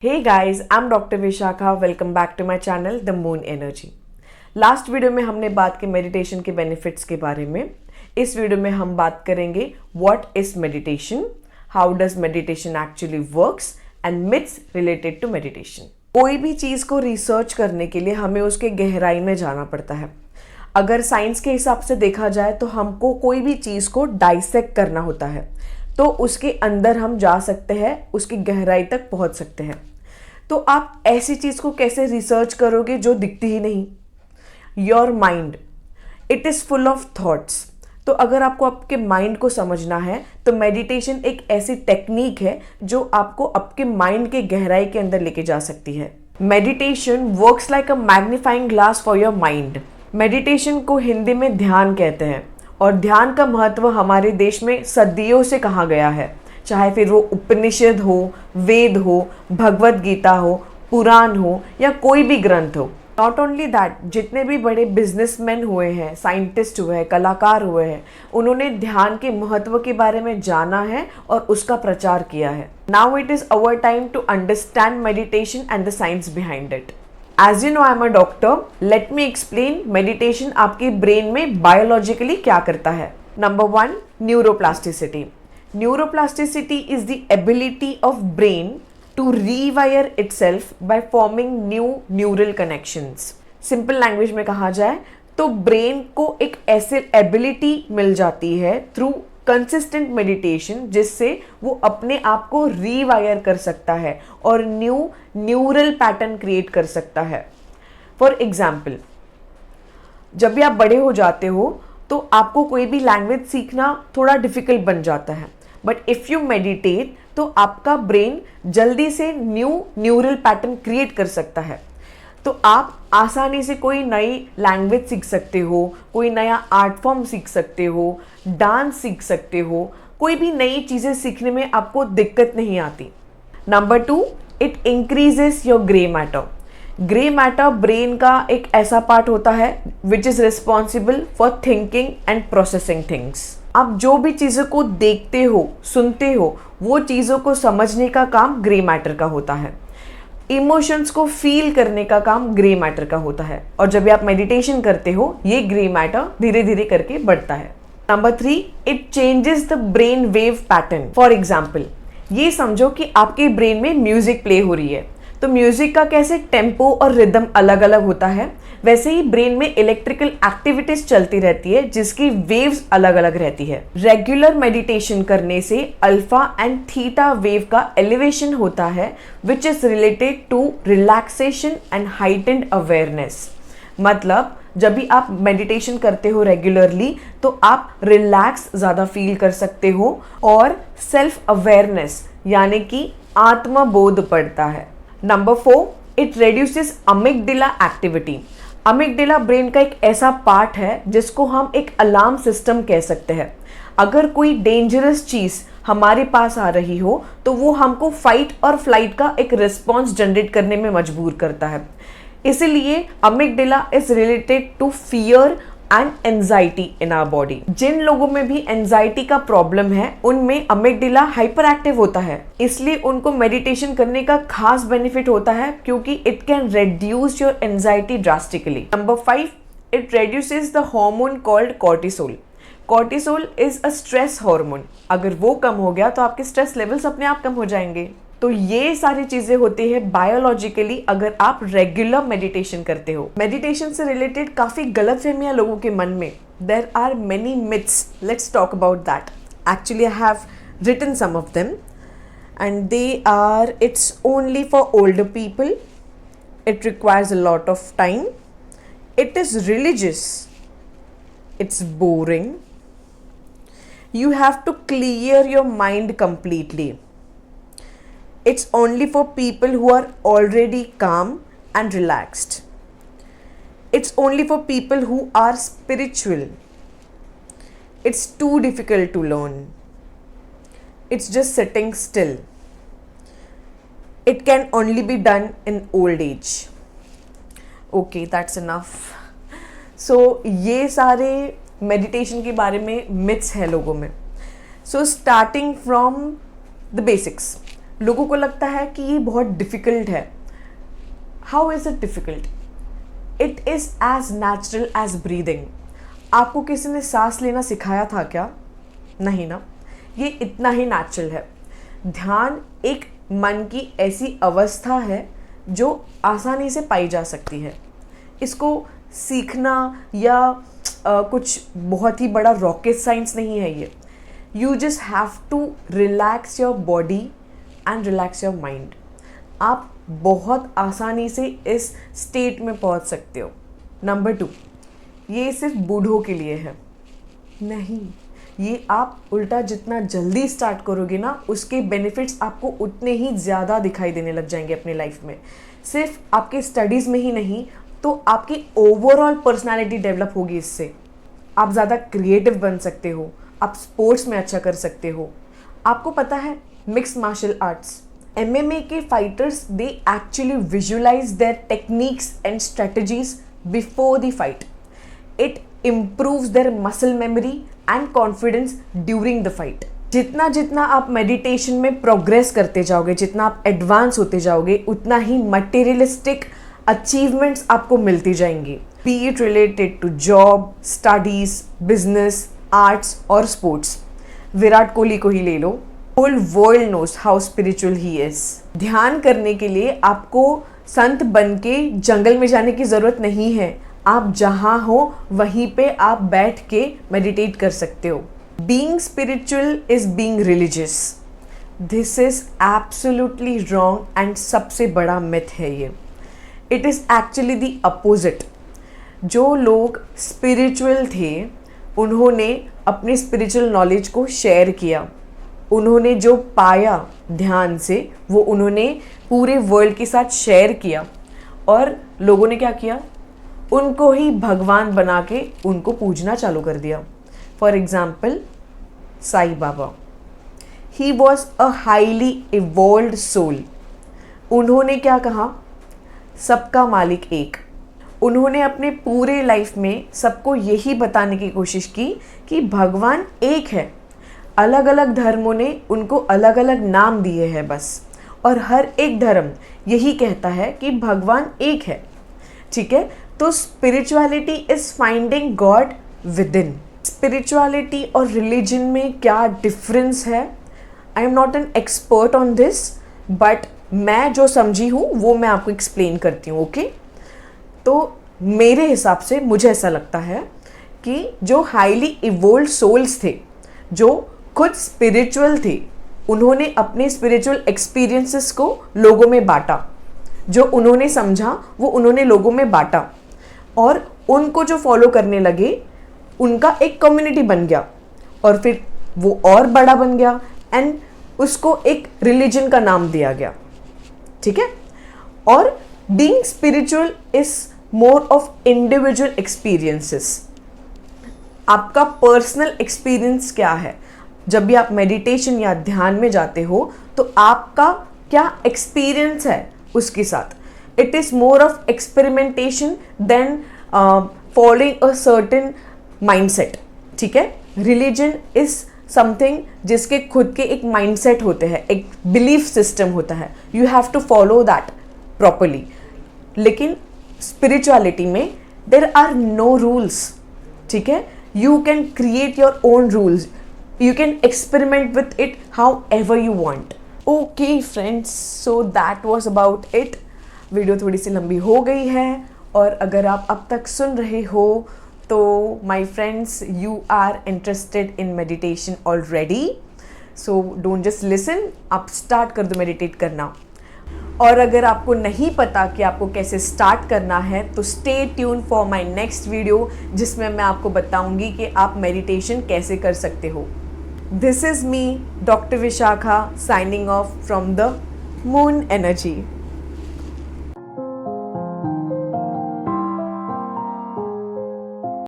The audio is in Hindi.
Hey guys, I'm Dr. Vishakha. Welcome back to my channel, The Moon Energy. Last video में हमने बात की मेडिटेशन के बेनिफिट्स के बारे में. इस वीडियो में हम बात करेंगे what is meditation, how does meditation actually works and myths related to meditation. कोई भी चीज़ को रिसर्च करने के लिए हमें उसके गहराई में जाना पड़ता है. अगर साइंस के हिसाब से देखा जाए तो हमको कोई भी चीज़ को डाइसेक्ट करना होता है, तो उसके अंदर हम जा सकते हैं, उसकी गहराई तक पहुंच सकते हैं. तो आप ऐसी चीज़ को कैसे रिसर्च करोगे जो दिखती ही नहीं. Your mind, it is full of thoughts. तो अगर आपको आपके माइंड को समझना है तो मेडिटेशन एक ऐसी टेक्निक है जो आपको आपके माइंड के गहराई के अंदर लेके जा सकती है. Meditation works like a magnifying glass for your mind. Meditation को हिंदी में ध्यान कहते हैं और ध्यान का महत्व हमारे देश में सदियों से कहा गया है. चाहे फिर वो उपनिषद हो, वेद हो, भगवत गीता हो, पुराण हो या कोई भी ग्रंथ हो. नॉट ओनली दैट, जितने भी बड़े बिजनेसमैन हुए हैं, साइंटिस्ट हुए हैं, कलाकार हुए हैं, उन्होंने ध्यान के महत्व के बारे में जाना है और उसका प्रचार किया है. Now it is our time to understand meditation and the science behind it. As you know, I am a doctor. Let me explain meditation आपके ब्रेन में बायोलॉजिकली क्या करता है. Number 1, neuroplasticity. Neuroplasticity is the ability of brain to rewire itself by forming new neural connections. Simple language में कहा जाए तो ब्रेन को एक ऐसे एबिलिटी मिल जाती है थ्रू कंसिस्टेंट मेडिटेशन जिससे वो अपने आप को रीवायर कर सकता है और न्यू न्यूरल पैटर्न क्रिएट कर सकता है. फॉर एग्जाम्पल, जब भी आप बड़े हो जाते हो तो आपको कोई भी लैंग्वेज सीखना थोड़ा डिफिकल्ट बन जाता है. बट इफ़ यू मेडिटेट तो आपका ब्रेन जल्दी से न्यू न्यूरल पैटर्न क्रिएट कर सकता है. तो आप आसानी से कोई नई लैंग्वेज सीख सकते हो, कोई नया आर्ट फॉर्म सीख सकते हो, डांस सीख सकते हो. कोई भी नई चीज़ें सीखने में आपको दिक्कत नहीं आती. Number 2, it increases your grey matter. Grey matter brain का एक ऐसा पार्ट होता है which is responsible for thinking and processing things. आप जो भी चीज़ों को देखते हो, सुनते हो, वो चीज़ों को समझने का काम ग्रे मैटर का होता है. इमोशंस को फील करने का काम ग्रे मैटर का होता है. और जब भी आप मेडिटेशन करते हो ये ग्रे मैटर धीरे धीरे करके बढ़ता है. Number 3, it changes the brain wave pattern. For example, ये समझो कि आपके ब्रेन में म्यूजिक प्ले हो रही है. तो म्यूजिक का कैसे टेम्पो और रिदम अलग अलग होता है, वैसे ही ब्रेन में इलेक्ट्रिकल एक्टिविटीज चलती रहती है जिसकी वेव्स अलग अलग रहती है. रेगुलर मेडिटेशन करने से अल्फा एंड थीटा वेव का एलिवेशन होता है which is related to relaxation and heightened awareness. मतलब जब भी आप मेडिटेशन करते हो रेगुलरली तो आप रिलैक्स ज़्यादा फील कर सकते हो और सेल्फ अवेयरनेस यानी कि आत्मबोध बढ़ता है. Number 4, it reduces amygdala activity. Amygdala brain का एक ऐसा पार्ट है जिसको हम एक अलार्म सिस्टम कह सकते हैं. अगर कोई डेंजरस चीज़ हमारे पास आ रही हो तो वो हमको फाइट और फ्लाइट का एक रिस्पॉन्स जनरेट करने में मजबूर करता है. इसीलिए amygdala is related to fear and anxiety in our body. जिन लोगों में भी एंजाइटी का प्रॉब्लम है उनमें अमिगडाला हाइपर एक्टिव होता है, इसलिए उनको मेडिटेशन करने का खास बेनिफिट होता है क्योंकि it can reduce your anxiety drastically. Number 5, it reduces the hormone called cortisol. Cortisol is a stress hormone. अगर वो कम हो गया तो आपके स्ट्रेस लेवल्स अपने आप कम हो जाएंगे. तो ये सारी चीजें होती है बायोलॉजिकली अगर आप रेगुलर मेडिटेशन करते हो. मेडिटेशन से रिलेटेड काफी गलतफहमियां लोगों के मन में. There are many myths. Let's talk about that. Actually I have written some of them and they are, it's only for older people, it requires a lot of time, it is religious, it's boring, you have to clear your mind completely, it's only for people who are already calm and relaxed, it's only for people who are spiritual, it's too difficult to learn, it's just sitting still, it can only be done in old age. Okay, that's enough. So ये सारे मेडिटेशन के बारे में मिथ्स है लोगों में. So starting from the basics, लोगों को लगता है कि ये बहुत डिफ़िकल्ट है। How is it difficult? It is as natural as breathing. आपको किसी ने सांस लेना सिखाया था क्या? नहीं ना, ये इतना ही नेचुरल है। ध्यान एक मन की ऐसी अवस्था है जो आसानी से पाई जा सकती है। इसको सीखना या कुछ बहुत ही बड़ा रॉकेट साइंस नहीं है ये। You just have to relax your body and relax your mind. आप बहुत आसानी से इस स्टेट में पहुंच सकते हो। नंबर 2, ये सिर्फ बूढ़ों के लिए है नहीं, ये आप उल्टा जितना जल्दी स्टार्ट करोगे ना, उसके बेनिफिट्स आपको उतने ही ज़्यादा दिखाई देने लग जाएंगे अपनी लाइफ में। सिर्फ आपके स्टडीज़ में ही नहीं, तो आपकी ओवरऑल पर्सनालिटी डेवलप होगी इससे। आप ज़्यादा क्रिएटिव बन सकते हो, आप स्पोर्ट्स में अच्छा कर सकते हो। आपको पता है मिक्स्ड मार्शल आर्ट्स, MMA के fighters they actually visualize their techniques and strategies before the fight. It improves their muscle memory and confidence during the fight. जितना जितना आप मेडिटेशन में प्रोग्रेस करते जाओगे, जितना आप एडवांस होते जाओगे, उतना ही मटेरियलिस्टिक अचीवमेंट्स आपको मिलती जाएंगी, be it related to job, studies, business, arts और स्पोर्ट्स। विराट कोहली को ही ले लो, whole world knows how spiritual he is. ध्यान करने के लिए आपको संत बन के जंगल में जाने की ज़रूरत नहीं है। आप जहाँ हो वहीं पे आप बैठ के मेडिटेट कर सकते हो। Being spiritual is being religious. This is absolutely wrong and सबसे बड़ा मिथ है ये। It is actually the opposite. जो लोग स्पिरिचुअल थे उन्होंने अपने स्पिरिचुअल नॉलेज को शेयर किया। उन्होंने जो पाया ध्यान से वो उन्होंने पूरे वर्ल्ड के साथ शेयर किया, और लोगों ने क्या किया, उनको ही भगवान बना के उनको पूजना चालू कर दिया। For example Sai Baba, he was a highly evolved soul. उन्होंने क्या कहा, सबका मालिक एक। उन्होंने अपने पूरे लाइफ में सबको यही बताने की कोशिश की कि भगवान एक है। अलग अलग धर्मों ने उनको अलग अलग नाम दिए हैं बस, और हर एक धर्म यही कहता है कि भगवान एक है। ठीक है, तो spirituality is finding God with in. Spirituality और रिलीजन में क्या डिफरेंस है, I am not an expert on this, but मैं जो समझी हूँ वो मैं आपको एक्सप्लेन करती हूँ। ओके, तो मेरे हिसाब से मुझे ऐसा लगता है कि जो हाईली इवोल्व्ड सोल्स थे, जो खुद स्पिरिचुअल थे, उन्होंने अपने स्पिरिचुअल एक्सपीरियंसेस को लोगों में बांटा। जो उन्होंने समझा वो उन्होंने लोगों में बांटा, और उनको जो फॉलो करने लगे उनका एक कम्युनिटी बन गया, और फिर वो और बड़ा बन गया एंड उसको एक रिलीजन का नाम दिया गया। ठीक है, और being spiritual is more of individual experiences. आपका पर्सनल एक्सपीरियंस क्या है? जब भी आप मेडिटेशन या ध्यान में जाते हो तो आपका क्या एक्सपीरियंस है उसके साथ। It is more of experimentation than following a certain mindset. ठीक है, रिलीजन इज समथिंग जिसके खुद के एक माइंडसेट होते हैं, एक बिलीफ सिस्टम होता है, you have to follow that properly. लेकिन स्पिरिचुअलिटी में देर आर नो रूल्स। ठीक है, you can create your own rules, you can experiment with it however you want. Okay friends, so that was about it. Video थोड़ी सी लंबी हो गई है, और अगर आप अब तक सुन रहे हो तो my friends, you are interested in meditation already, so don't just listen, आप स्टार्ट कर दो मेडिटेट करना। और अगर आपको नहीं पता कि आपको कैसे स्टार्ट करना है तो stay tune for my next video, जिसमें मैं आपको बताऊंगी कि आप मेडिटेशन कैसे कर सकते हो। This is me, Dr. Vishakha, signing off from the Moon Energy.